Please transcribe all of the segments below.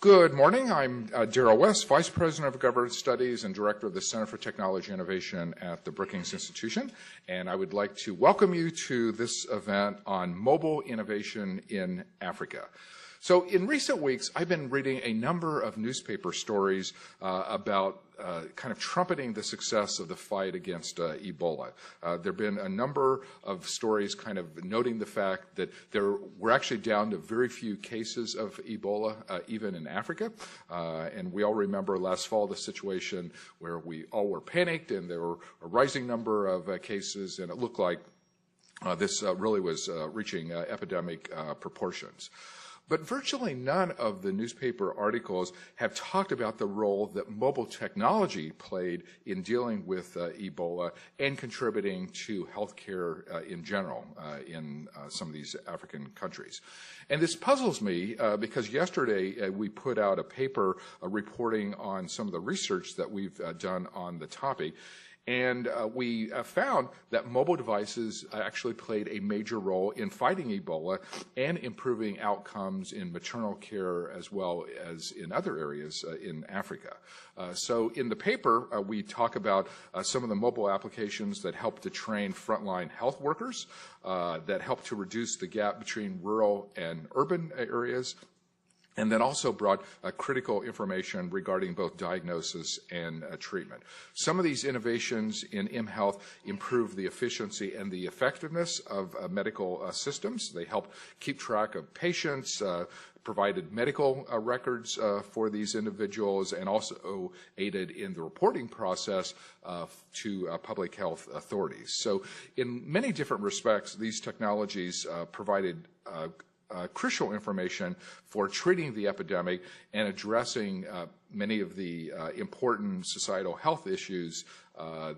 Good morning. I'm Darrell West, Vice President of Government Studies and Director of the Center for Technology Innovation at the Brookings Institution. And I would like to welcome you to this event on mobile innovation in Africa. So in recent weeks, I've been reading a number of newspaper stories about kind of trumpeting the success of the fight against Ebola. There have been a number of stories kind of noting the fact that we're actually down to very few cases of Ebola, even in Africa. And we all remember last fall the situation where we all were panicked and there were a rising number of cases, and it looked like this really was reaching epidemic proportions. But virtually none of the newspaper articles have talked about the role that mobile technology played in dealing with Ebola and contributing to healthcare in general in some of these African countries. And this puzzles me because yesterday we put out a paper reporting on some of the research that we've done on the topic. And we found that mobile devices actually played a major role in fighting Ebola and improving outcomes in maternal care as well as in other areas in Africa. So in the paper, we talk about some of the mobile applications that help to train frontline health workers, that help to reduce the gap between rural and urban areas, and then also brought critical information regarding both diagnosis and treatment. Some of these innovations in mHealth improve the efficiency and the effectiveness of medical systems. They help keep track of patients, provided medical records for these individuals, and also aided in the reporting process to public health authorities. So in many different respects, these technologies provided crucial information for treating the epidemic and addressing many of the important societal health issues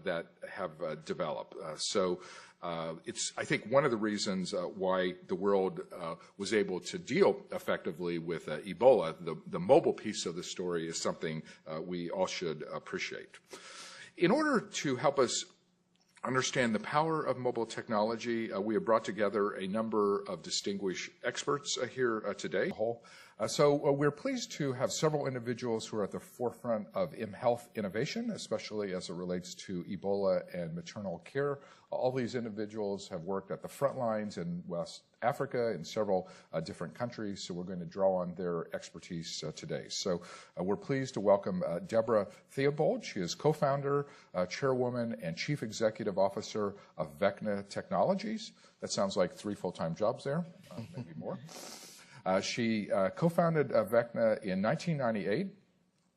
that have developed. So it's, I think, one of the reasons why the world was able to deal effectively with Ebola. The mobile piece of the story is something we all should appreciate. In order to help us understand the power of mobile technology, we have brought together a number of distinguished experts here today. So we're pleased to have several individuals who are at the forefront of mHealth innovation, especially as it relates to Ebola and maternal care. All these individuals have worked at the front lines in West Africa in several different countries, so we're going to draw on their expertise today. So we're pleased to welcome Deborah Theobald. She is co-founder, chairwoman, and chief executive officer of Vecna Technologies. That sounds like 3 full-time jobs there, maybe more. She co-founded Vecna in 1998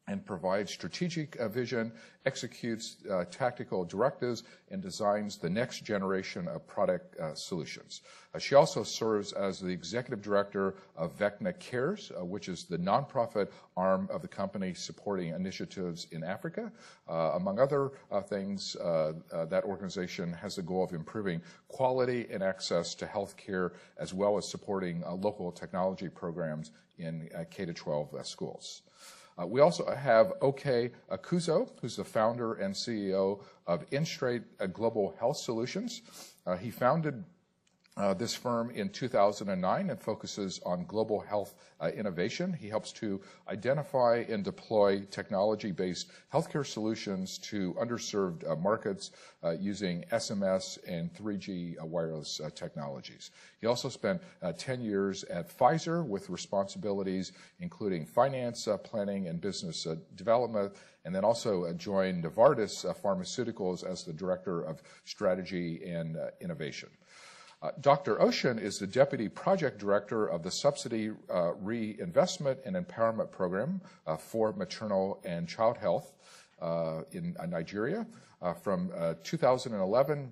and provides strategic vision, executes tactical directives, and designs the next generation of product solutions. She also serves as the executive director of Vecna Cares, which is the nonprofit arm of the company supporting initiatives in Africa. Among other things, that organization has the goal of improving quality and access to health care, as well as supporting local technology programs in K-12 schools. We also have Oke Akuzo, who's the founder and CEO of Instrate Global Health Solutions. He founded this firm in 2009 and focuses on global health innovation. He helps to identify and deploy technology-based healthcare solutions to underserved markets using SMS and 3G wireless technologies. He also spent 10 years at Pfizer with responsibilities including finance, planning, and business development, and then also joined Novartis Pharmaceuticals as the director of strategy and innovation. Dr. Ocean is the Deputy Project Director of the Subsidy Reinvestment and Empowerment Program for Maternal and Child Health in Nigeria. From 2011,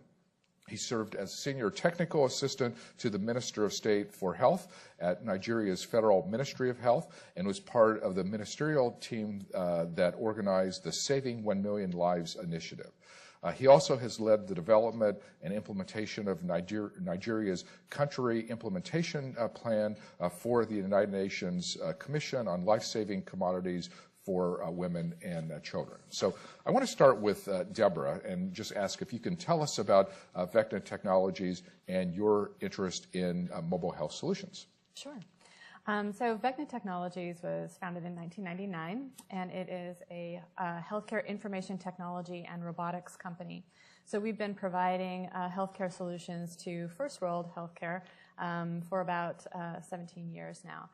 he served as Senior Technical Assistant to the Minister of State for Health at Nigeria's Federal Ministry of Health and was part of the ministerial team that organized the Saving 1 Million Lives initiative. He also has led the development and implementation of Nigeria's country implementation plan for the United Nations Commission on Life-Saving Commodities for women and children. So I want to start with Deborah and just ask if you can tell us about Vecna Technologies and your interest in mobile health solutions. Sure. So Vecna Technologies was founded in 1999, and it is a healthcare information technology and robotics company. So we've been providing healthcare solutions to first world healthcare for about 17 years now.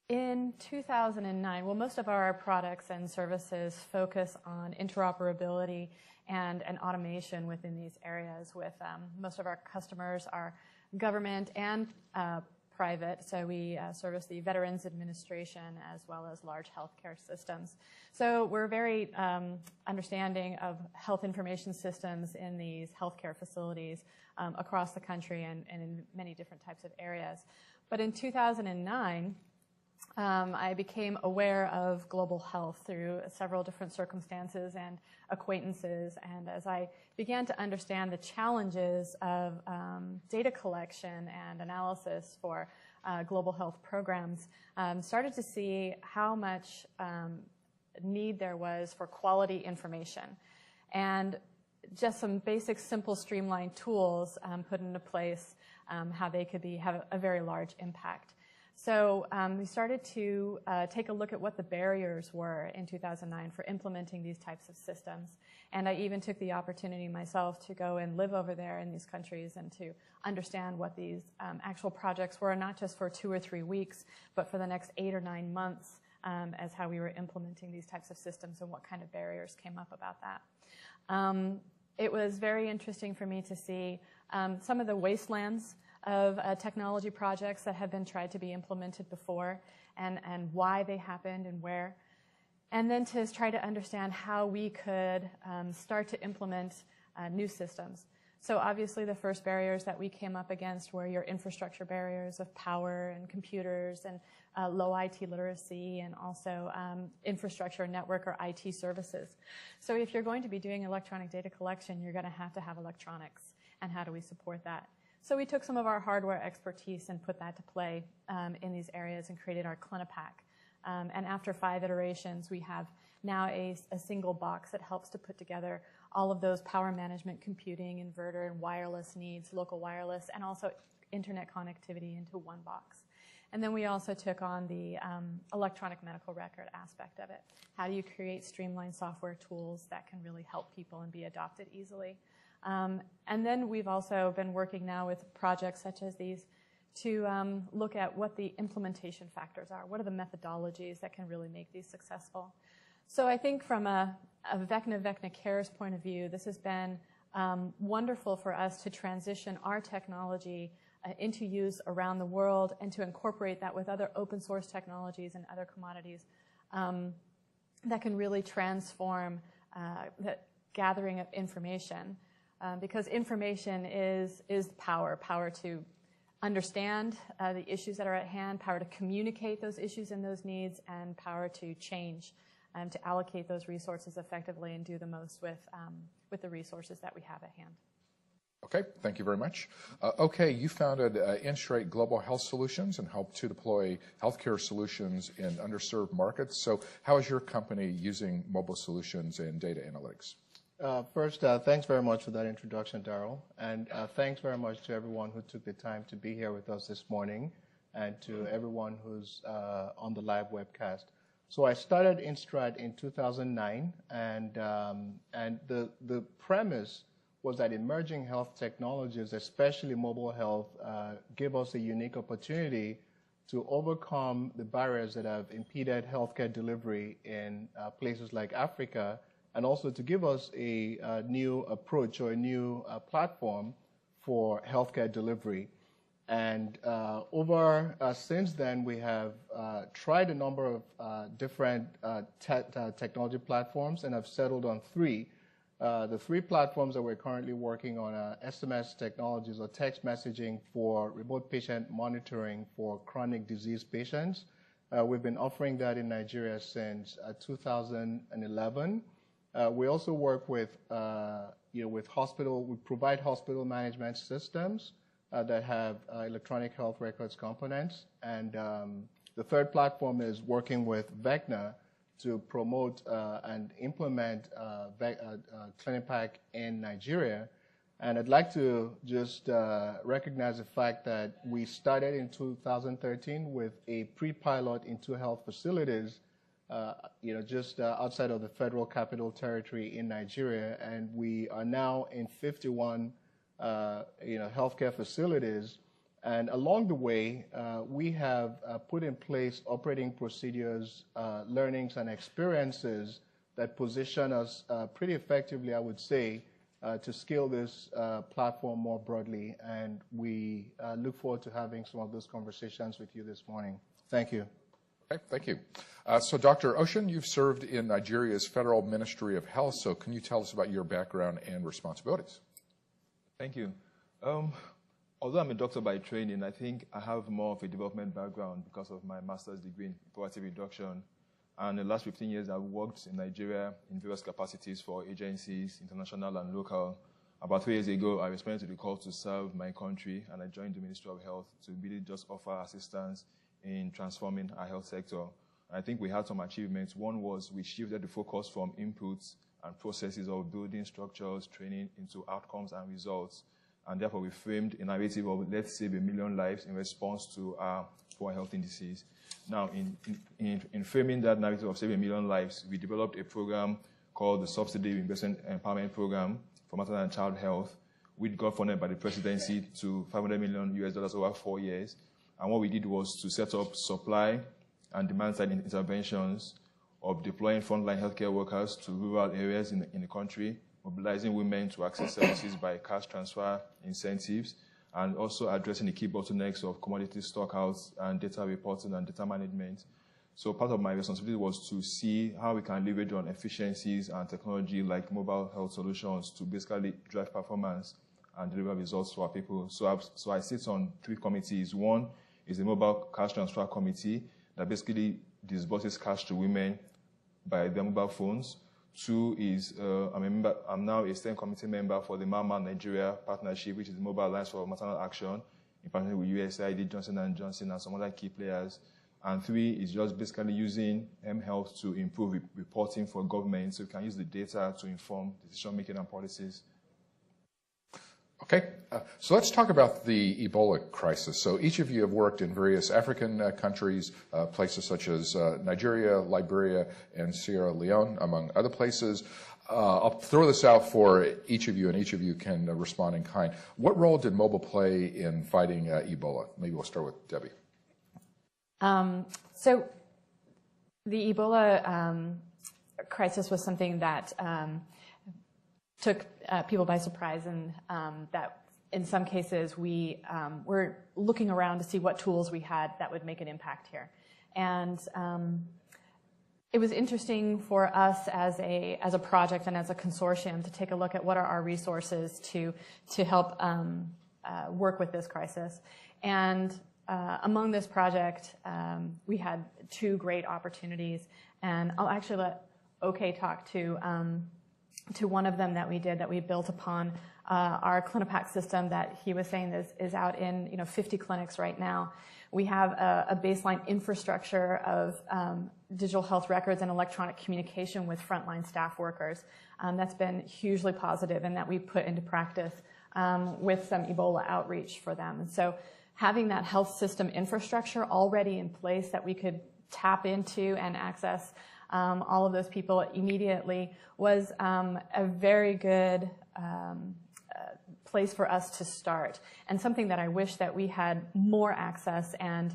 In 2009, well, most of our products and services focus on interoperability and automation within these areas. With most of our customers are government and private, so we service the Veterans Administration as well as large healthcare systems. So we're very understanding of health information systems in these healthcare facilities across the country and in many different types of areas. But in 2009, I became aware of global health through several different circumstances and acquaintances, and as I began to understand the challenges of data collection and analysis for global health programs, started to see how much need there was for quality information. And just some basic, simple, streamlined tools put into place, how they could have a very large impact. So we started to take a look at what the barriers were in 2009 for implementing these types of systems. And I even took the opportunity myself to go and live over there in these countries and to understand what these actual projects were, not just for 2 or 3 weeks, but for the next 8 or 9 months as how we were implementing these types of systems and what kind of barriers came up about that. It was very interesting for me to see some of the wastelands of technology projects that have been tried to be implemented before and why they happened and where. And then to try to understand how we could start to implement new systems. So obviously the first barriers that we came up against were your infrastructure barriers of power and computers and low IT literacy and also infrastructure, network, or IT services. So if you're going to be doing electronic data collection, you're going to have electronics. And how do we support that? So we took some of our hardware expertise and put that to play in these areas and created our CliniPack. And after 5 iterations, we have now a single box that helps to put together all of those power management, computing, inverter, and wireless needs, local wireless, and also internet connectivity into one box. And then we also took on the electronic medical record aspect of it. How do you create streamlined software tools that can really help people and be adopted easily? And then we've also been working now with projects such as these to look at what the implementation factors are. What are the methodologies that can really make these successful? So I think from a Vecna Cares point of view, this has been wonderful for us to transition our technology into use around the world and to incorporate that with other open source technologies and other commodities that can really transform the gathering of information. Because information is power to understand the issues that are at hand, power to communicate those issues and those needs, and power to change and to allocate those resources effectively and do the most with the resources that we have at hand. Okay, thank you very much. Okay, you founded Instrate Global Health Solutions and helped to deploy healthcare solutions in underserved markets. So how is your company using mobile solutions and data analytics? First, thanks very much for that introduction, Daryl. And thanks very much to everyone who took the time to be here with us this morning and to everyone who's on the live webcast. So I started Instrate in 2009, and the premise was that emerging health technologies, especially mobile health, give us a unique opportunity to overcome the barriers that have impeded healthcare delivery in places like Africa, and also to give us a new approach or a new platform for healthcare delivery. And since then, we have tried a number of different technology platforms and have settled on 3. The 3 platforms that we're currently working on are SMS technologies or text messaging for remote patient monitoring for chronic disease patients. We've been offering that in Nigeria since 2011. We also work with hospital. We provide hospital management systems that have electronic health records components. And the 3rd platform is working with Vecna to promote and implement CliniPack in Nigeria. And I'd like to just recognize the fact that we started in 2013 with a pre-pilot in 2 health facilities, just outside of the Federal Capital Territory in Nigeria, and we are now in 51, healthcare facilities. And along the way, we have put in place operating procedures, learnings, and experiences that position us pretty effectively, I would say, to scale this platform more broadly. And we look forward to having some of those conversations with you this morning. Thank you. Okay, thank you. So Dr. Ocean, you've served in Nigeria's Federal Ministry of Health. So can you tell us about your background and responsibilities? Thank you. Although I'm a doctor by training, I think I have more of a development background because of my master's degree in poverty reduction. And in the last 15 years, I've worked in Nigeria in various capacities for agencies, international and local. About 3 years ago, I responded to the call to serve my country, and I joined the Ministry of Health to really just offer assistance in transforming our health sector. And I think we had some achievements. One was we shifted the focus from inputs and processes of building structures, training, into outcomes and results. And therefore, we framed a narrative of let's save 1 million lives in response to our poor health indices. Now, in framing that narrative of saving 1 million lives, we developed a program called the Subsidy Investment Empowerment Program for Maternal and Child Health, which got funded by the presidency to $500 million over 4 years. And what we did was to set up supply and demand-side interventions of deploying frontline healthcare workers to rural areas in the country, mobilizing women to access services by cash transfer incentives, and also addressing the key bottlenecks of commodity stockouts and data reporting and data management. So part of my responsibility was to see how we can leverage on efficiencies and technology like mobile health solutions to basically drive performance and deliver results to our people. So I sit on 3 committees. One is the Mobile Cash Transfer Committee that basically disburses cash to women by their mobile phones. 2 is I'm now a steering committee member for the Mama Nigeria Partnership, which is the Mobile Alliance for Maternal Action, in partnership with USAID, Johnson & Johnson, and some other key players. And 3 is just basically using mHealth to improve reporting for government, so we can use the data to inform decision-making and policies. Okay, so let's talk about the Ebola crisis. So each of you have worked in various African countries, places such as Nigeria, Liberia, and Sierra Leone, among other places. I'll throw this out for each of you, and each of you can respond in kind. What role did mobile play in fighting Ebola? Maybe we'll start with Debbie. So the Ebola crisis was something that took people by surprise, and that in some cases we were looking around to see what tools we had that would make an impact here. And it was interesting for us as a project and as a consortium to take a look at what are our resources to help work with this crisis. And among this project, we had 2 great opportunities, and I'll actually let OK talk to one of them that we built upon our CliniPack system that he was saying is out in 50 clinics right now. We have a baseline infrastructure of digital health records and electronic communication with frontline staff workers. That's been hugely positive, and that we put into practice with some Ebola outreach for them. And so having that health system infrastructure already in place that we could tap into and access all of those people immediately was a very good place for us to start, and something that I wish that we had more access and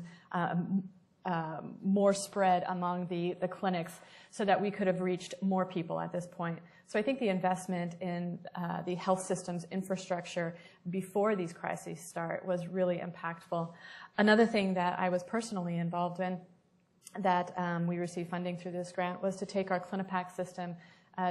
more spread among the clinics so that we could have reached more people at this point. So I think the investment in the health systems infrastructure before these crises start was really impactful. Another thing that I was personally involved in that we received funding through this grant was to take our CliniPack system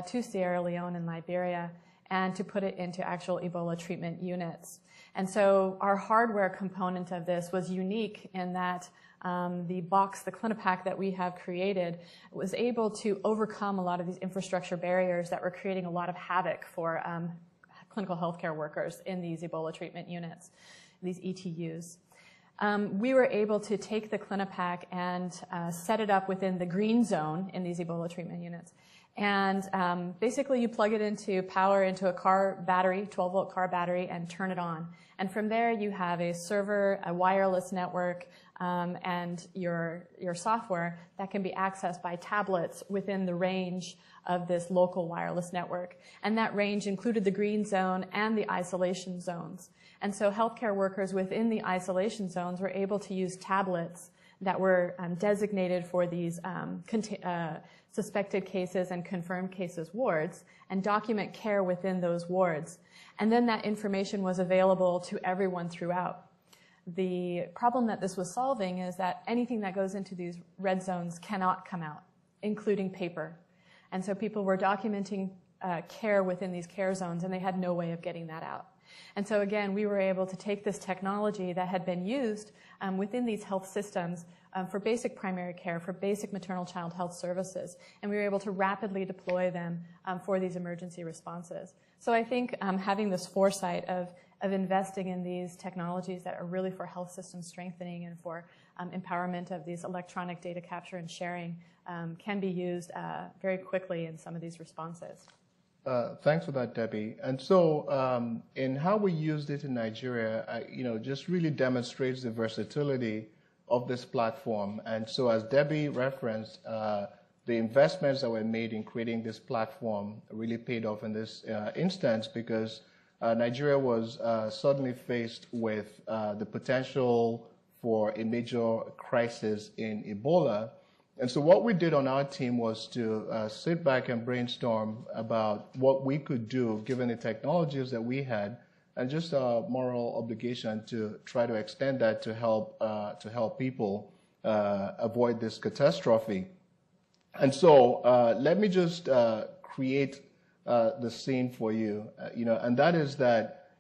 to Sierra Leone and Liberia and to put it into actual Ebola treatment units. And so our hardware component of this was unique in that the CliniPack that we have created was able to overcome a lot of these infrastructure barriers that were creating a lot of havoc for clinical healthcare workers in these Ebola treatment units, these ETUs. We were able to take the CliniPack and set it up within the green zone in these Ebola treatment units And basically, you plug it into power into a car battery, 12-volt car battery, and turn it on. And from there, you have a server, a wireless network, and your software that can be accessed by tablets within the range of this local wireless network. And that range included the green zone and the isolation zones. And so healthcare workers within the isolation zones were able to use tablets that were designated for these suspected cases and confirmed cases wards and document care within those wards. And then that information was available to everyone throughout. The problem that this was solving is that anything that goes into these red zones cannot come out, including paper. And so people were documenting care within these care zones, and they had no way of getting that out. And so again, we were able to take this technology that had been used within these health systems for basic primary care, for basic maternal child health services, and we were able to rapidly deploy them for these emergency responses. So I think having this foresight of investing in these technologies that are really for health system strengthening and for empowerment of these electronic data capture and sharing can be used very quickly in some of these responses. Thanks for that, Debbie. And so in how we used it in Nigeria, just really demonstrates the versatility of this platform. And so as Debbie referenced, the investments that were made in creating this platform really paid off in this instance, because Nigeria was suddenly faced with the potential for a major crisis in Ebola. And so what we did on our team was to sit back and brainstorm about what we could do given the technologies that we had, and just a moral obligation to try to extend that to help people avoid this catastrophe. And so let me just create the scene for you, and that is that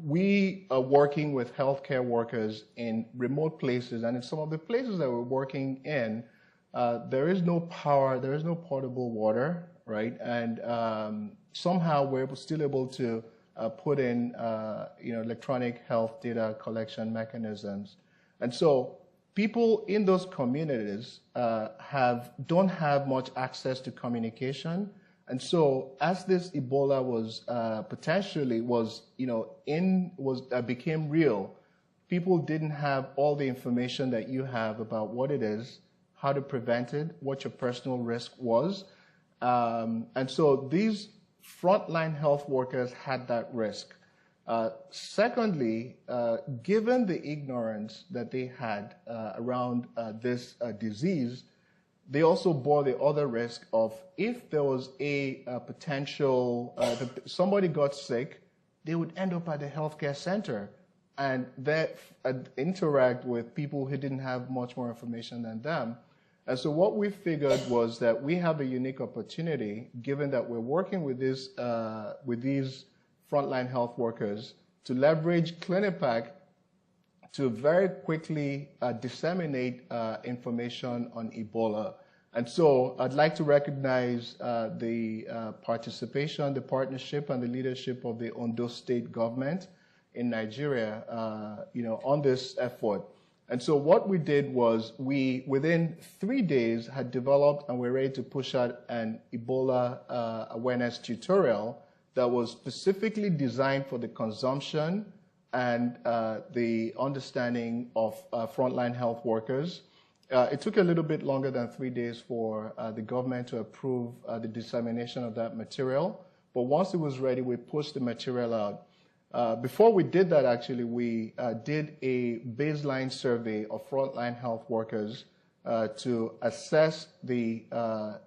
we are working with healthcare workers in remote places, and in some of the places that we're working in, there is no power, there is no potable water, right? And somehow we're still able to put in electronic health data collection mechanisms. And so people in those communities don't have much access to communication. And so as this Ebola was became real, people didn't have all the information that you have about what it is, how to prevent it, what your personal risk was. And so these frontline health workers had that risk. Secondly, given the ignorance that they had around this disease, they also bore the other risk of, if there was a potential, somebody got sick, they would end up at the healthcare center and interact with people who didn't have much more information than them. And so what we figured was that we have a unique opportunity, given that we're working with these frontline health workers, to leverage Clinipac to very quickly disseminate information on Ebola. And so I'd like to recognize the participation, the partnership, and the leadership of the Ondo State government in Nigeria, on this effort. And so what we did was we, within 3 days, had developed and were ready to push out an Ebola awareness tutorial that was specifically designed for the consumption and the understanding of frontline health workers. It took a little bit longer than 3 days for the government to approve the dissemination of that material. But once it was ready, we pushed the material out. Before we did that, actually, we did a baseline survey of frontline health workers to assess the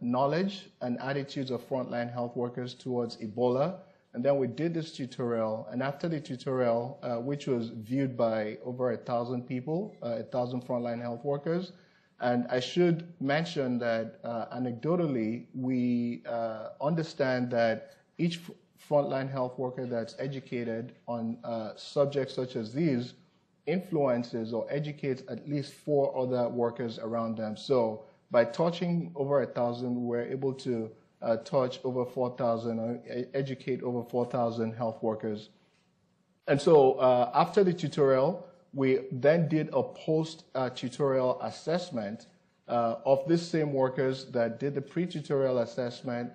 knowledge and attitudes of frontline health workers towards Ebola. And then we did this tutorial. And after the tutorial, which was viewed by over 1,000 people, 1,000 frontline health workers, and I should mention that anecdotally, we understand that each frontline health worker that's educated on subjects such as these influences or educates at least 4 other workers around them. So by touching over 1,000, we're able to touch over 4,000 or educate over 4,000 health workers. And so after the tutorial, we then did a post-tutorial assessment of these same workers that did the pre-tutorial assessment,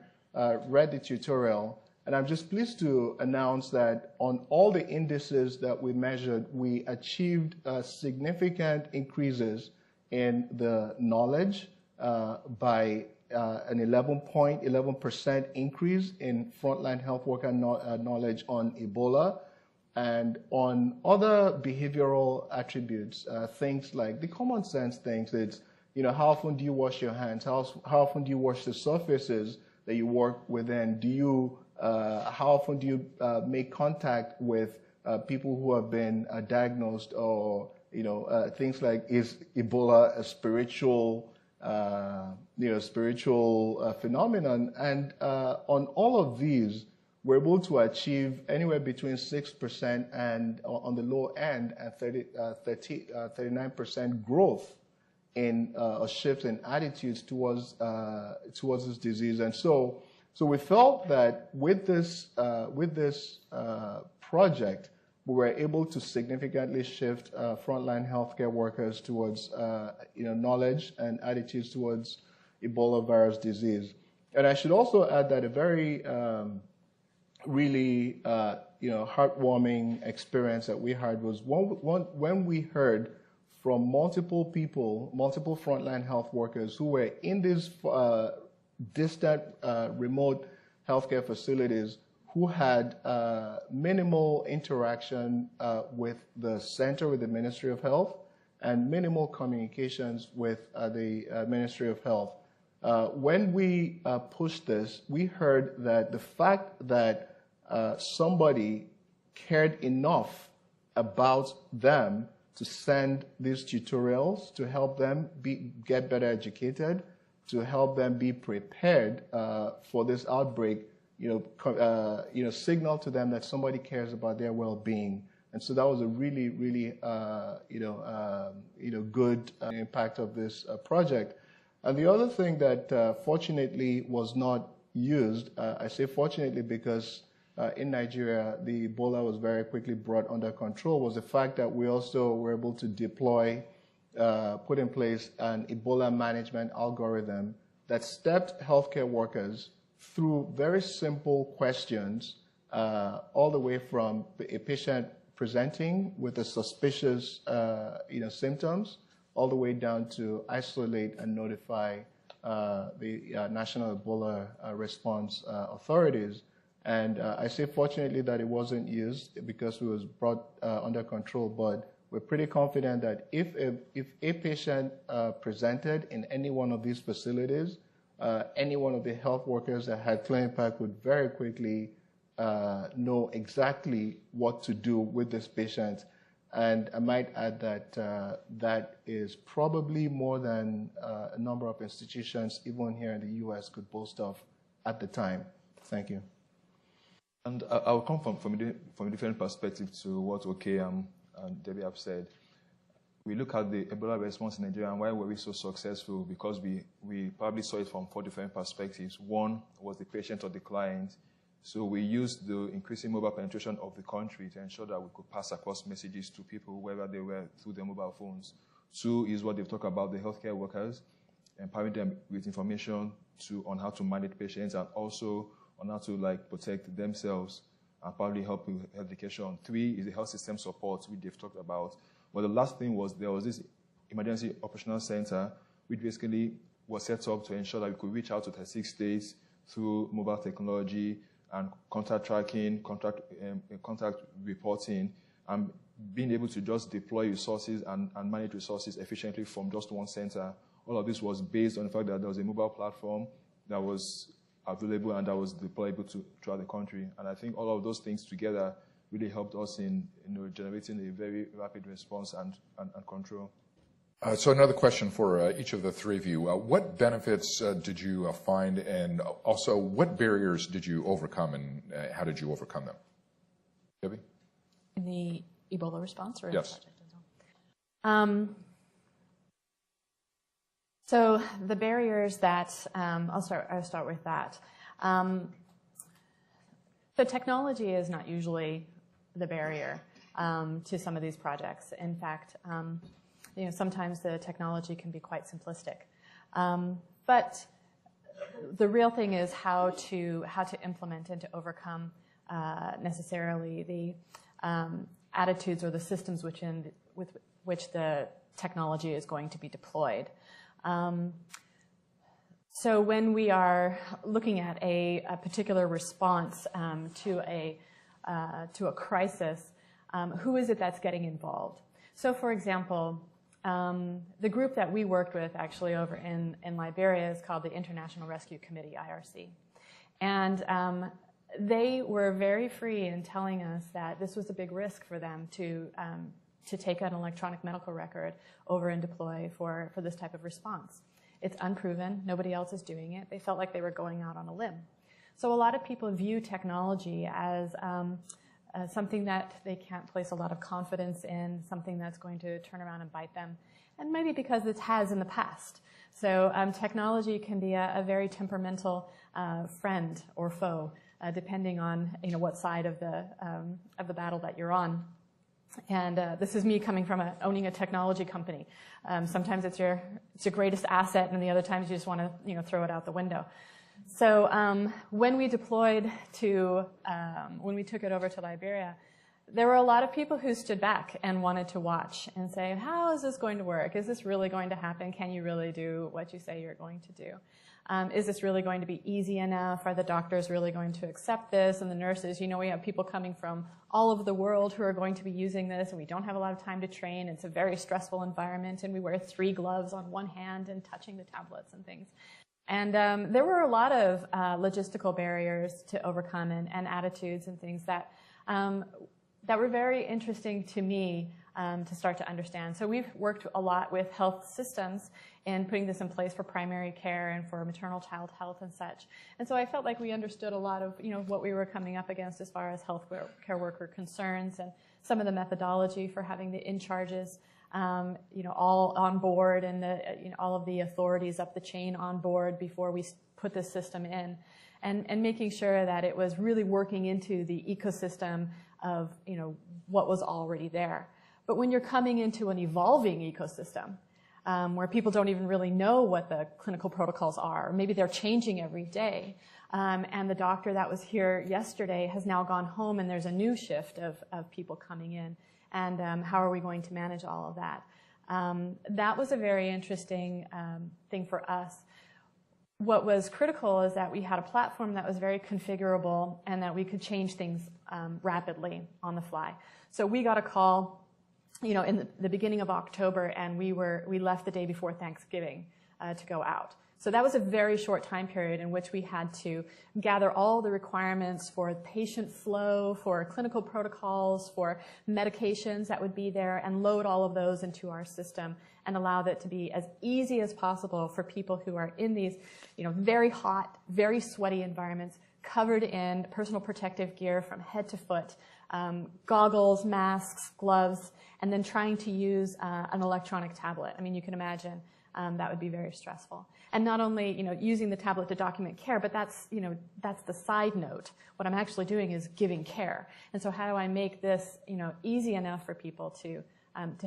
read the tutorial. And I'm just pleased to announce that on all the indices that we measured, we achieved significant increases in the knowledge by an 11% increase in frontline health worker knowledge on Ebola, and on other behavioral attributes, things like the common sense things. It's, how often do you wash your hands? How often do you wash the surfaces that you work within? How often do you make contact with people who have been diagnosed, or things like, is Ebola a spiritual phenomenon? And on all of these, we're able to achieve anywhere between 6% and on the low end and 39% growth in a shift in attitudes towards this disease. And so we felt that with this project, we were able to significantly shift frontline healthcare workers towards knowledge and attitudes towards Ebola virus disease. And I should also add that a very really heartwarming experience that we had was when we heard from multiple people, multiple frontline health workers who were in these distant, remote healthcare facilities, who had minimal interaction with the center, with the Ministry of Health, and minimal communications with the Ministry of Health. When we pushed this, we heard that the fact that somebody cared enough about them to send these tutorials to help them get better educated, to help them be prepared for this outbreak, signal to them that somebody cares about their well-being. And so that was a really, really, good impact of this project. And the other thing that fortunately was not used, I say fortunately because in Nigeria, the Ebola was very quickly brought under control, was the fact that we also were able to deploy, put in place an Ebola management algorithm that stepped healthcare workers through very simple questions, all the way from a patient presenting with a suspicious symptoms, all the way down to isolate and notify the National Ebola Response Authorities. And I say fortunately that it wasn't used because it was brought under control, but we're pretty confident that if a patient presented in any one of these facilities, any one of the health workers that had clear impact would very quickly know exactly what to do with this patient. And I might add that that is probably more than a number of institutions, even here in the U.S., could boast of at the time. Thank you. And I'll come from a different perspective to what Oke and Debbie have said. We look at the Ebola response in Nigeria and why were we so successful, because we probably saw it from 4 different perspectives. One was the patient or the client. So we used the increasing mobile penetration of the country to ensure that we could pass across messages to people wherever they were through their mobile phones. 2 is what they've talked about, the healthcare workers, empowering them with information on how to manage patients and also on how to protect themselves and probably help with education. 3 is the health system support, which they've talked about. But the last thing was there was this emergency operational center, which basically was set up to ensure that we could reach out to 36 states through mobile technology and contact tracking, contact reporting, and being able to just deploy resources and manage resources efficiently from just one center. All of this was based on the fact that there was a mobile platform that was available and that was deployable throughout the country. And I think all of those things together really helped us in generating a very rapid response and control. So another question for each of the 3 of you. What benefits did you find, and also what barriers did you overcome, and how did you overcome them? Debbie? In the Ebola response, or in yes. the project as well? So the barriers that I'll start with that. So technology is not usually the barrier to some of these projects. In fact, sometimes the technology can be quite simplistic. But the real thing is how to implement and to overcome necessarily the attitudes or the systems with which the technology is going to be deployed. So when we are looking at a particular response to a crisis, who is it that's getting involved? So for example, the group that we worked with actually over in Liberia is called the International Rescue Committee, IRC. And they were very free in telling us that this was a big risk for them to take an electronic medical record over and deploy for this type of response. It's unproven. Nobody else is doing it. They felt like they were going out on a limb. So a lot of people view technology as something that they can't place a lot of confidence in, something that's going to turn around and bite them, and maybe because it has in the past. So technology can be a very temperamental friend or foe, depending on what side of the battle that you're on. And this is me coming from owning a technology company. Sometimes it's your greatest asset, and the other times you just want to throw it out the window. So when we deployed when we took it over to Liberia, there were a lot of people who stood back and wanted to watch and say, how is this going to work? Is this really going to happen? Can you really do what you say you're going to do? Is this really going to be easy enough? Are the doctors really going to accept this? And the nurses, we have people coming from all over the world who are going to be using this, and we don't have a lot of time to train. It's a very stressful environment, and we wear 3 gloves on one hand and touching the tablets and things. And there were a lot of logistical barriers to overcome and attitudes and things that were very interesting to me to start to understand. So we've worked a lot with health systems in putting this in place for primary care and for maternal child health and such. And so I felt like we understood a lot of what we were coming up against as far as health care worker concerns and some of the methodology for having the in-charges all on board and all of the authorities up the chain on board before we put this system in, and making sure that it was really working into the ecosystem of what was already there. But when you're coming into an evolving ecosystem where people don't even really know what the clinical protocols are, or maybe they're changing every day, and the doctor that was here yesterday has now gone home, and there's a new shift of people coming in. And how are we going to manage all of that? That was a very interesting thing for us. What was critical is that we had a platform that was very configurable and that we could change things rapidly on the fly. So we got a call, in the beginning of October, and we left the day before Thanksgiving to go out. So that was a very short time period in which we had to gather all the requirements for patient flow, for clinical protocols, for medications that would be there, and load all of those into our system and allow that to be as easy as possible for people who are in these, very hot, very sweaty environments, covered in personal protective gear from head to foot, goggles, masks, gloves, and then trying to use an electronic tablet. I mean, you can imagine that would be very stressful. And not only, using the tablet to document care, but that's the side note. What I'm actually doing is giving care. And so how do I make this, easy enough for people to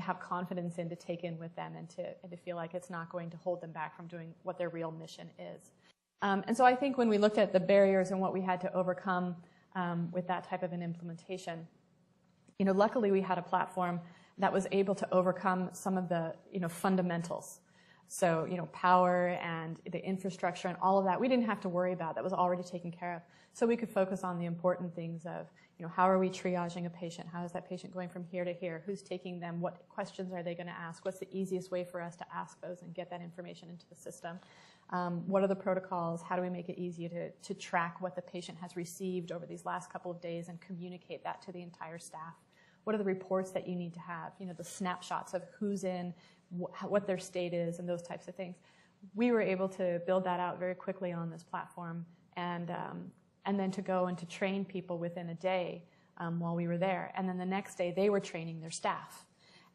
have confidence in, to take in with them, and to feel like it's not going to hold them back from doing what their real mission is. And so I think when we looked at the barriers and what we had to overcome with that type of an implementation, luckily we had a platform that was able to overcome some of the, fundamentals. So, power and the infrastructure and all of that, we didn't have to worry about. That was already taken care of. So we could focus on the important things of, how are we triaging a patient? How is that patient going from here to here? Who's taking them? What questions are they going to ask? What's the easiest way for us to ask those and get that information into the system? What are the protocols? How do we make it easier to track what the patient has received over these last couple of days and communicate that to the entire staff? What are the reports that you need to have? The snapshots of who's in, what their state is, and those types of things. We were able to build that out very quickly on this platform, and then to go and to train people within a day while we were there. And then the next day, they were training their staff,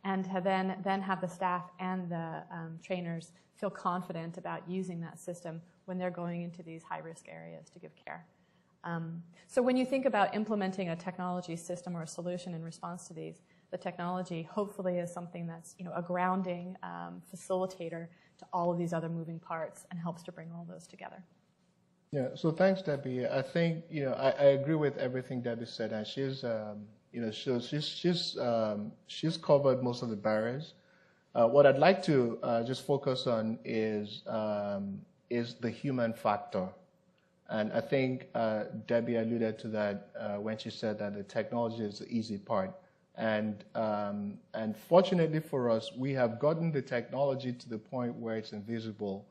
and to then have the staff and the trainers feel confident about using that system when they're going into these high-risk areas to give care. So when you think about implementing a technology system or a solution in response to these, the technology hopefully is something that's a grounding facilitator to all of these other moving parts and helps to bring all those together. Yeah, so thanks, Debbie. I think, I agree with everything Debbie said, and she's covered most of the barriers. What I'd like to just focus on is the human factor. And I think Debbie alluded to that when she said that the technology is the easy part. And fortunately for us, we have gotten the technology to the point where it's invisible.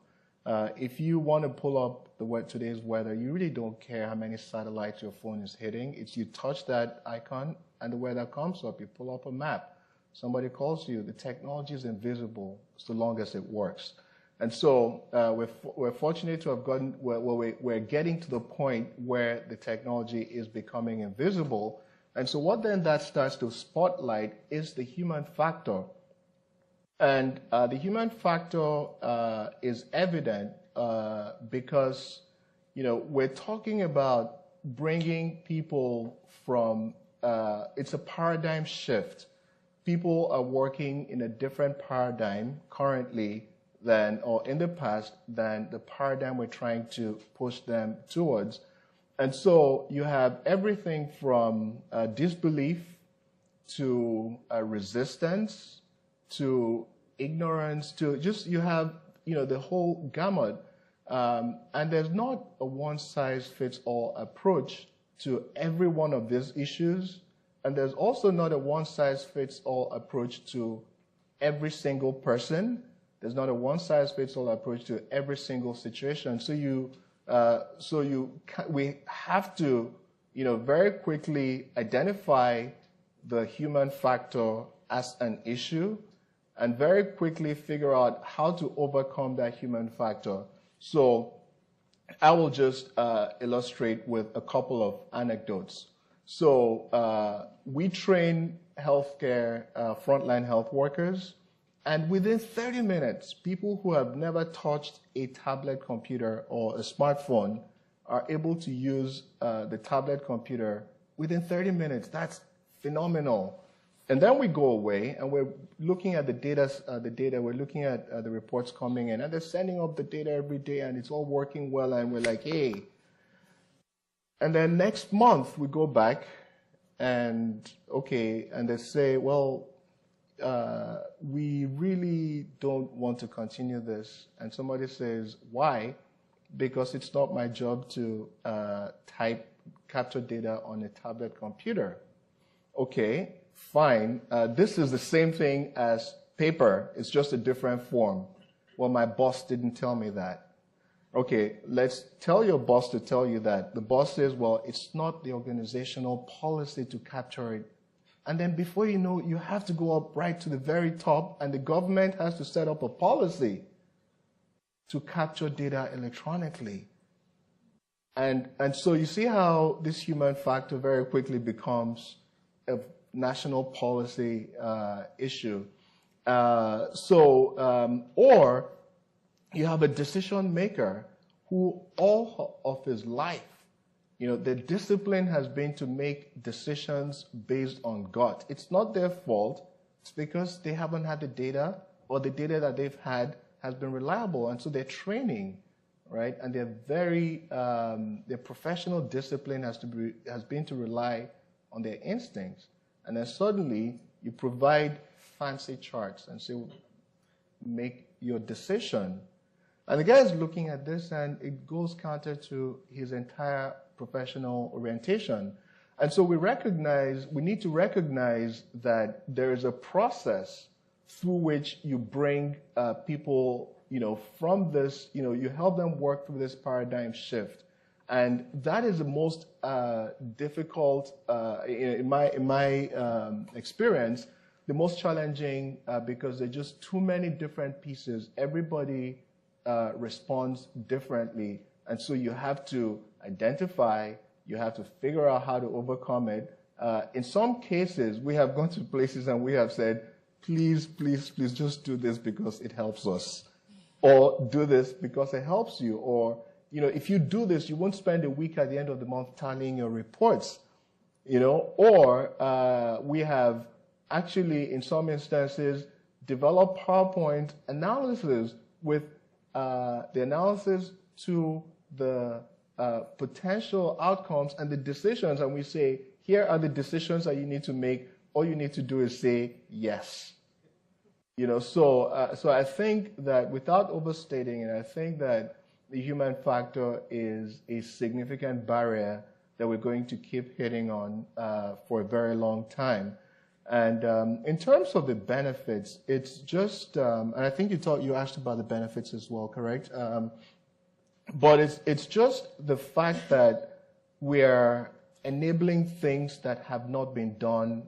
If you want to pull up today's weather, you really don't care how many satellites your phone is hitting. It's you touch that icon and the weather comes up. You pull up a map. Somebody calls you. The technology is invisible so long as it works. And so we're fortunate to have gotten, we're getting to the point where the technology is becoming invisible. And so what then that starts to spotlight is the human factor. And the human factor is evident because, we're talking about bringing people from, it's a paradigm shift. People are working in a different paradigm currently or in the past than the paradigm we're trying to push them towards. And so you have everything from disbelief to resistance to ignorance to just, you have, the whole gamut. And there's not a one-size-fits-all approach to every one of these issues. And there's also not a one-size-fits-all approach to every single person. There's not a one-size-fits-all approach to every single situation. So we have to, very quickly identify the human factor as an issue and very quickly figure out how to overcome that human factor. So I will just illustrate with a couple of anecdotes. So we train healthcare, frontline health workers, and within 30 minutes, people who have never touched a tablet computer or a smartphone are able to use the tablet computer within 30 minutes. That's phenomenal. And then we go away and we're looking at the data, we're looking at the reports coming in, and they're sending up the data every day and it's all working well, and we're like, hey. And then next month we go back and, okay, and they say, well, we really don't want to continue this. And somebody says, why? Because it's not my job to capture data on a tablet computer. Okay, fine. This is the same thing as paper. It's just a different form. Well, my boss didn't tell me that. Okay, let's tell your boss to tell you that. The boss says, well, it's not the organizational policy to capture it. And then before you know, you have to go up right to the very top, and the government has to set up a policy to capture data electronically. And so you see how this human factor very quickly becomes a national policy issue. Or you have a decision maker who all of his life, the discipline has been to make decisions based on gut. It's not their fault. It's because they haven't had the data, or the data that they've had has been reliable. And so they're training, right? And they're their professional discipline has been to rely on their instincts. And then suddenly you provide fancy charts and say, make your decision. And the guy is looking at this, and it goes counter to his entire professional orientation. And so we need to recognize that there is a process through which you bring people, from this, you help them work through this paradigm shift. And that is the most difficult, in my experience, the most challenging, because there are just too many different pieces. Everybody responds differently. And so you have to identify, you have to figure out how to overcome it. In some cases, we have gone to places and we have said, please, please, please just do this because it helps us. Or do this because it helps you. Or, if you do this, you won't spend a week at the end of the month tallying your reports. Or we have actually, in some instances, developed PowerPoint analysis with the analysis to the potential outcomes and the decisions, and we say, here are the decisions that you need to make. All you need to do is say yes. So I think that without overstating it, I think that the human factor is a significant barrier that we're going to keep hitting on for a very long time. And in terms of the benefits, it's just, and I think you asked about the benefits as well, correct? But it's just the fact that we're enabling things that have not been done,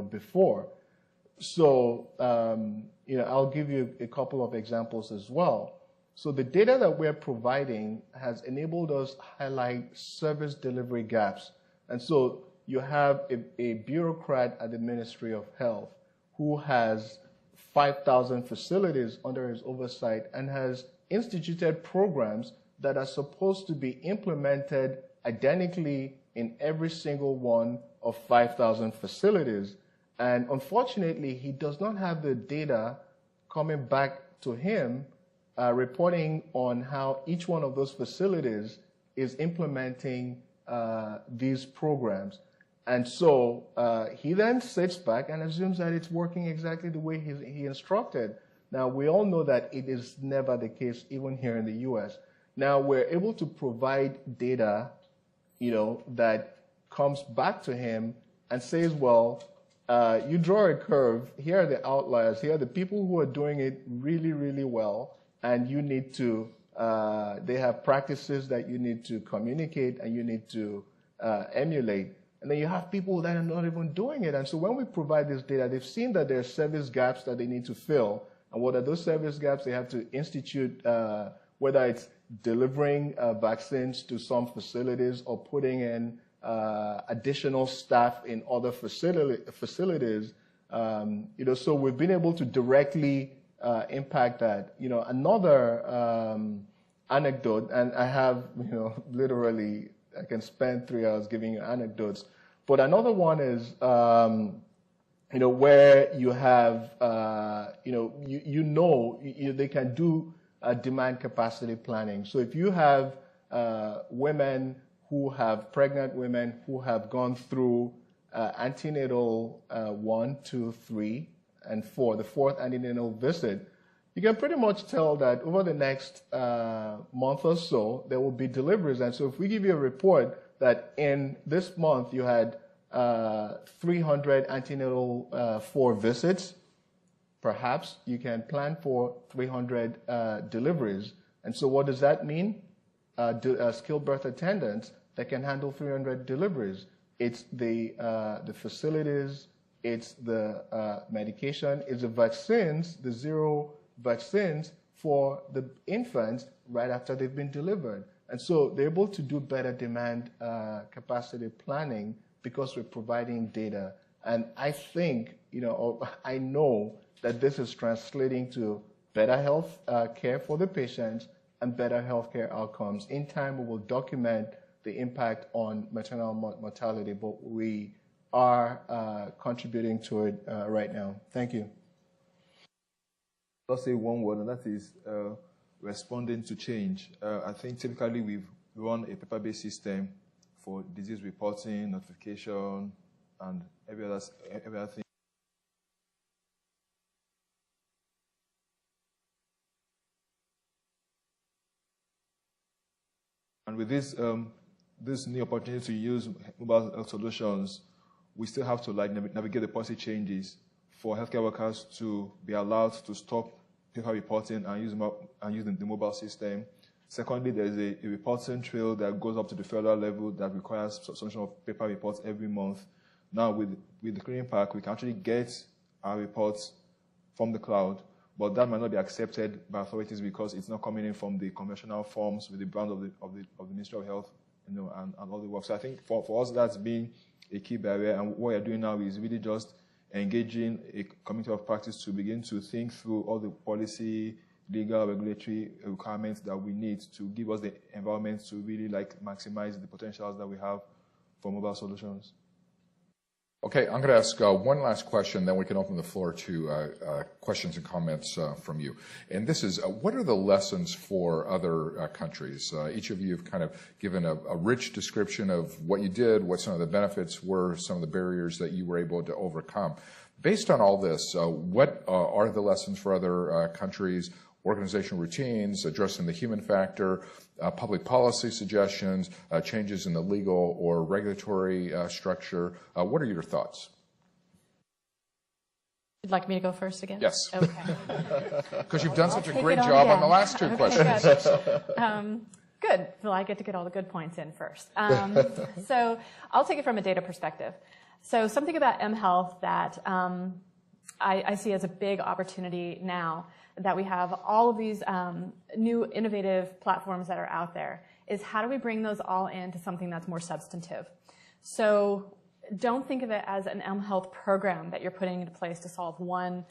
before. So, I'll give you a couple of examples as well. So the data that we're providing has enabled us to highlight service delivery gaps. And so you have a bureaucrat at the Ministry of Health who has 5,000 facilities under his oversight and has instituted programs that are supposed to be implemented identically in every single one of 5,000 facilities. And unfortunately, he does not have the data coming back to him reporting on how each one of those facilities is implementing these programs. And so he then sits back and assumes that it's working exactly the way he instructed. Now, we all know that it is never the case, even here in the US. Now, we're able to provide data, that comes back to him and says, well, you draw a curve. Here are the outliers. Here are the people who are doing it really, really well. And you need to, they have practices that you need to communicate and you need to emulate. And then you have people that are not even doing it. And so when we provide this data, they've seen that there are service gaps that they need to fill. And what are those service gaps? They have to institute, whether it's delivering vaccines to some facilities or putting in additional staff in other facilities. So we've been able to directly impact that. Another anecdote, and I have, literally, I can spend 3 hours giving you anecdotes. But another one is, where you have, they can do demand capacity planning. So if you have pregnant women who have gone through antenatal 1, 2, 3, and 4, the 4th antenatal visit, you can pretty much tell that over the next month or so, there will be deliveries. And so if we give you a report that in this month you had 300 antenatal 4 visits, perhaps you can plan for 300 deliveries. And so what does that mean? Skilled birth attendants that can handle 300 deliveries. It's the facilities, it's the medication, it's the vaccines, the 0 vaccines for the infants right after they've been delivered. And so they're able to do better demand capacity planning because we're providing data. And I think, I know that this is translating to better health care for the patients and better healthcare outcomes. In time, we will document the impact on maternal mortality, but we are contributing to it right now. Thank you. I'll say one word, and that is responding to change. I think typically we've run a paper-based system for disease reporting, notification, and every other thing. And with this new opportunity to use mobile health solutions, we still have to navigate the policy changes for healthcare workers to be allowed to stop paper reporting and use the mobile system. Secondly, there's a reporting trail that goes up to the federal level that requires submission of paper reports every month. Now, with the Clearing Pack, we can actually get our reports from the cloud, but that might not be accepted by authorities because it's not coming in from the conventional forms with the brand of the Ministry of Health, and all the work. So I think for us, that's been a key barrier. And what we're doing now is really just engaging a community of practice to begin to think through all the policy, legal, regulatory requirements that we need to give us the environment to really maximize the potentials that we have for mobile solutions. Okay, I'm going to ask one last question, then we can open the floor to questions and comments from you. And this is, what are the lessons for other countries? Each of you have kind of given a rich description of what you did, what some of the benefits were, some of the barriers that you were able to overcome. Based on all this, what are the lessons for other countries? Organizational routines, addressing the human factor, public policy suggestions, changes in the legal or regulatory structure. What are your thoughts? You'd like me to go first again? Yes. Okay. Because you've done such a Take great it on job on again. the last two questions. Good. Well, I get to get all the good points in first. So I'll take it from a data perspective. So something about mHealth that I see as a big opportunity now, that we have all of these new innovative platforms that are out there, is how do we bring those all into something that's more substantive? So don't think of it as an mHealth program that you're putting into place to solve one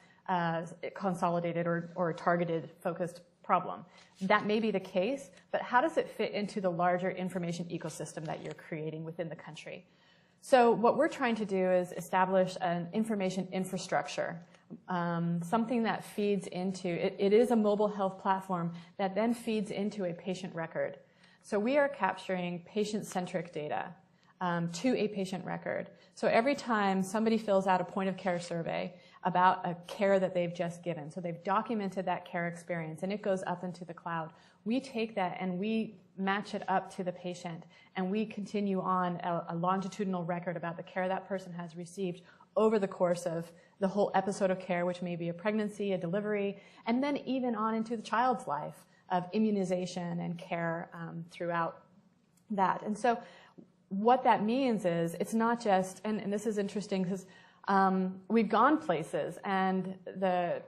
consolidated or targeted focused problem. That may be the case, but how does it fit into the larger information ecosystem that you're creating within the country? So what we're trying to do is establish an information infrastructure, something that feeds into, it is a mobile health platform that then feeds into a patient record. So we are capturing patient-centric data to a patient record. So every time somebody fills out a point-of-care survey about a care that they've just given, so they've documented that care experience, and it goes up into the cloud, we take that and we match it up to the patient, and we continue on a longitudinal record about the care that person has received over the course of the whole episode of care, which may be a pregnancy, a delivery, and then even on into the child's life of immunization and care throughout that. And so what that means is it's not just, and this is interesting because we've gone places and the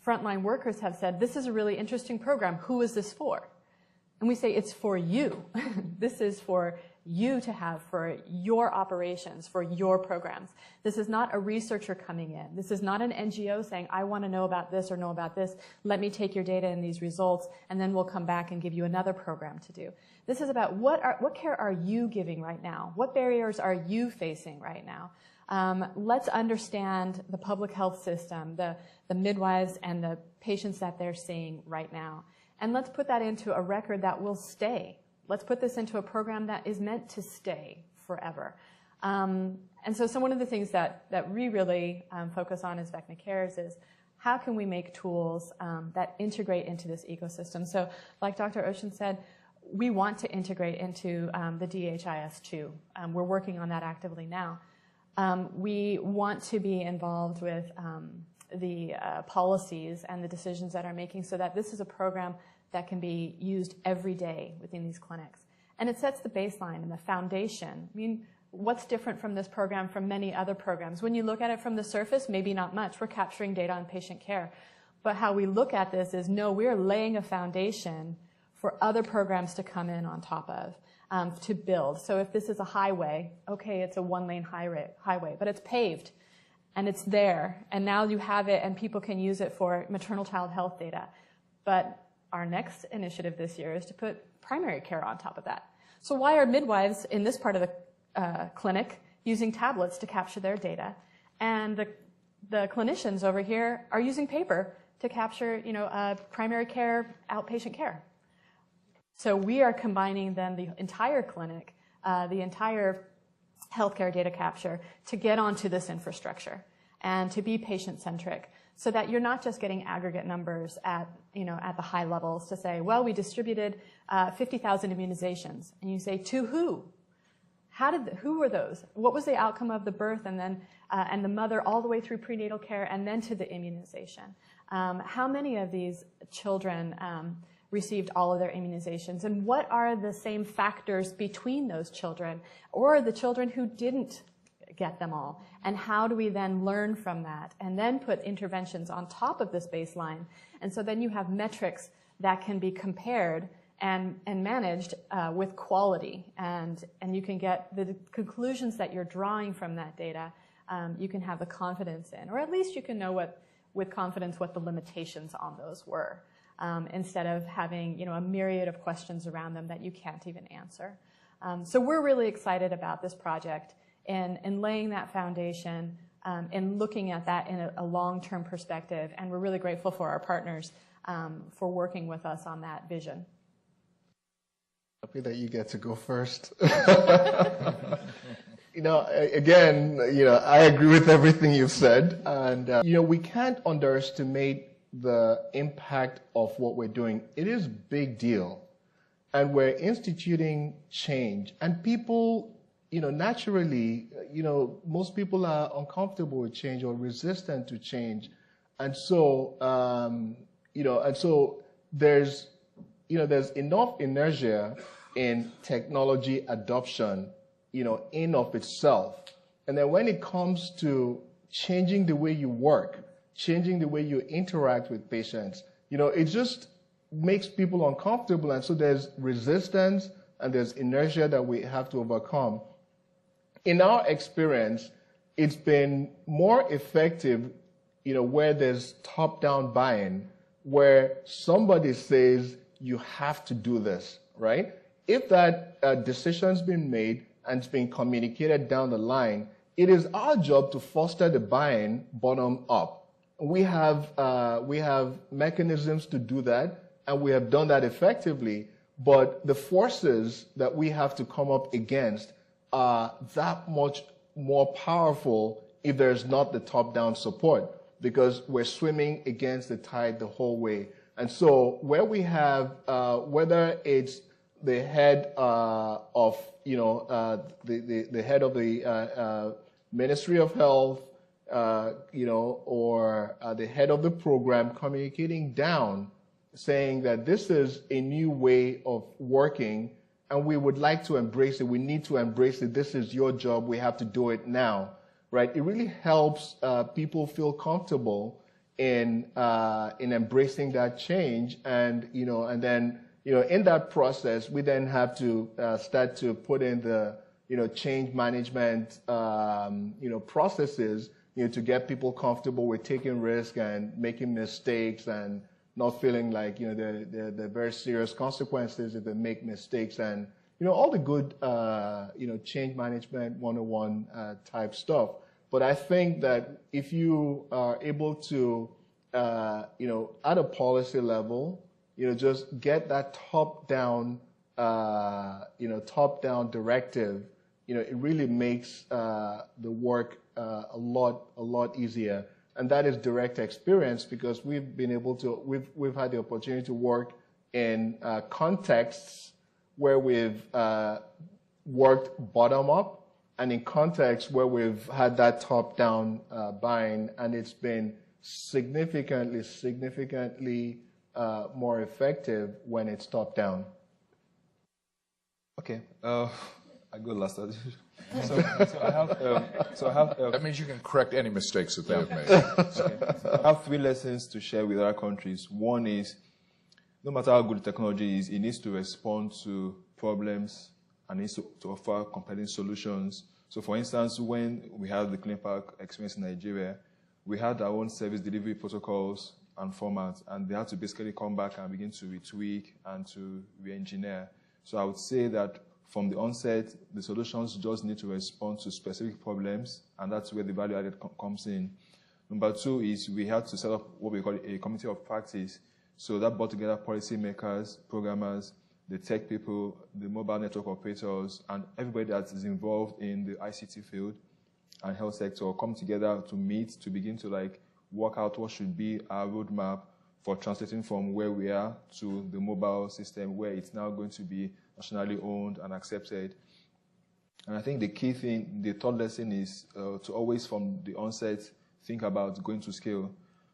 frontline workers have said, this is a really interesting program. Who is this for? And we say, it's for you. This is for you to have for your operations, for your programs. This is not a researcher coming in. This is not an NGO saying, I want to know about this or know about this. Let me take your data and these results, and then we'll come back and give you another program to do. This is about what care are you giving right now? What barriers are you facing right now? Let's understand the public health system, the midwives and the patients that they're seeing right now. And let's put that into a record that will stay. Let's put this into a program that is meant to stay forever. And so one of the things that we really focus on as Vecna Cares is how can we make tools that integrate into this ecosystem? So like Dr. Ocean said, we want to integrate into the DHIS2. We're working on that actively now. We want to be involved with the policies and the decisions that are making so that this is a program that can be used every day within these clinics. And it sets the baseline and the foundation. I mean, what's different from this program from many other programs? When you look at it from the surface, maybe not much. We're capturing data on patient care. But how we look at this is, no, we're laying a foundation for other programs to come in on top of, to build. So if this is a highway, okay, it's a one-lane highway, but it's paved. And it's there, and now you have it, and people can use it for maternal child health data. But our next initiative this year is to put primary care on top of that. So why are midwives in this part of the clinic using tablets to capture their data, and the clinicians over here are using paper to capture, primary care, outpatient care? So we are combining then the entire clinic, the entire healthcare data capture to get onto this infrastructure and to be patient-centric so that you're not just getting aggregate numbers at the high levels to say, well, we distributed 50,000 immunizations. And you say, to who? Who were those? What was the outcome of the birth and then and the mother all the way through prenatal care and then to the immunization? How many of these children received all of their immunizations, and what are the same factors between those children or the children who didn't get them all, and how do we then learn from that and then put interventions on top of this baseline? And so then you have metrics that can be compared and managed with quality, and you can get the conclusions that you're drawing from that data. You can have the confidence in, or at least you can know with confidence what the limitations on those were. Instead of having a myriad of questions around them that you can't even answer. So we're really excited about this project. in laying that foundation and looking at that in a long-term perspective. And we're really grateful for our partners for working with us on that vision. Happy that you get to go first. Again, I agree with everything you've said. And, we can't underestimate the impact of what we're doing. It is a big deal. And we're instituting change. And people, naturally, most people are uncomfortable with change or resistant to change. And so, there's enough inertia in technology adoption, in of itself. And then when it comes to changing the way you work, changing the way you interact with patients, it just makes people uncomfortable. And so there's resistance and there's inertia that we have to overcome. In our experience, it's been more effective, where there's top-down buy-in, where somebody says, you have to do this, right? If that decision's been made and it's been communicated down the line, it is our job to foster the buy-in bottom up. We have mechanisms to do that, and we have done that effectively, but the forces that we have to come up against are that much more powerful if there's not the top-down support, because we're swimming against the tide the whole way. And so where we have, whether it's the head of, the head of the Ministry of Health, or the head of the program communicating down, saying that this is a new way of working and we would like to embrace it. We need to embrace it. This is your job. We have to do it now, right? It really helps people feel comfortable in embracing that change. And, and then, in that process, we then have to start to put in the, change management, processes, to get people comfortable with taking risk and making mistakes and not feeling like, the very serious consequences if they make mistakes and, all the good, change management 101 type stuff. But I think that if you are able to, at a policy level, just get that top-down, top-down directive, it really makes the work a lot easier. And that is direct experience, because we've been able to, we've had the opportunity to work in contexts where we've worked bottom up, and in contexts where we've had that top-down buying, and it's been significantly more effective when it's top-down. Okay, I go last. So I have. That means you can correct any mistakes that they have made. Okay. So I have 3 lessons to share with other countries. One is, no matter how good the technology is, it needs to respond to problems and needs to offer compelling solutions. So, for instance, when we had the Clean Park experience in Nigeria, we had our own service delivery protocols and formats, and they had to basically come back and begin to retweak and to re-engineer. So I would say that from the onset, the solutions just need to respond to specific problems, and that's where the value added comes in. Number 2 is we had to set up what we call a committee of practice. So that brought together policymakers, programmers, the tech people, the mobile network operators, and everybody that is involved in the ICT field and health sector come together to meet, to begin to work out what should be our roadmap for translating from where we are to the mobile system, where it's now going to be nationally owned and accepted. And I think the key thing, the third lesson is to always from the onset think about going to scale,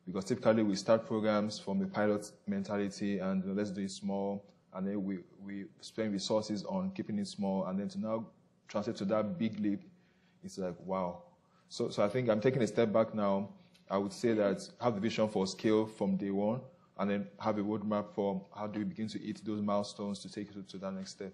because typically we start programs from the pilot mentality and let's do it small, and then we spend resources on keeping it small, and then to now translate to that big leap, it's like, wow. So I think I'm taking a step back now. I would say that have the vision for scale from day one, and then have a roadmap for how do we begin to hit those milestones to take it to that next step.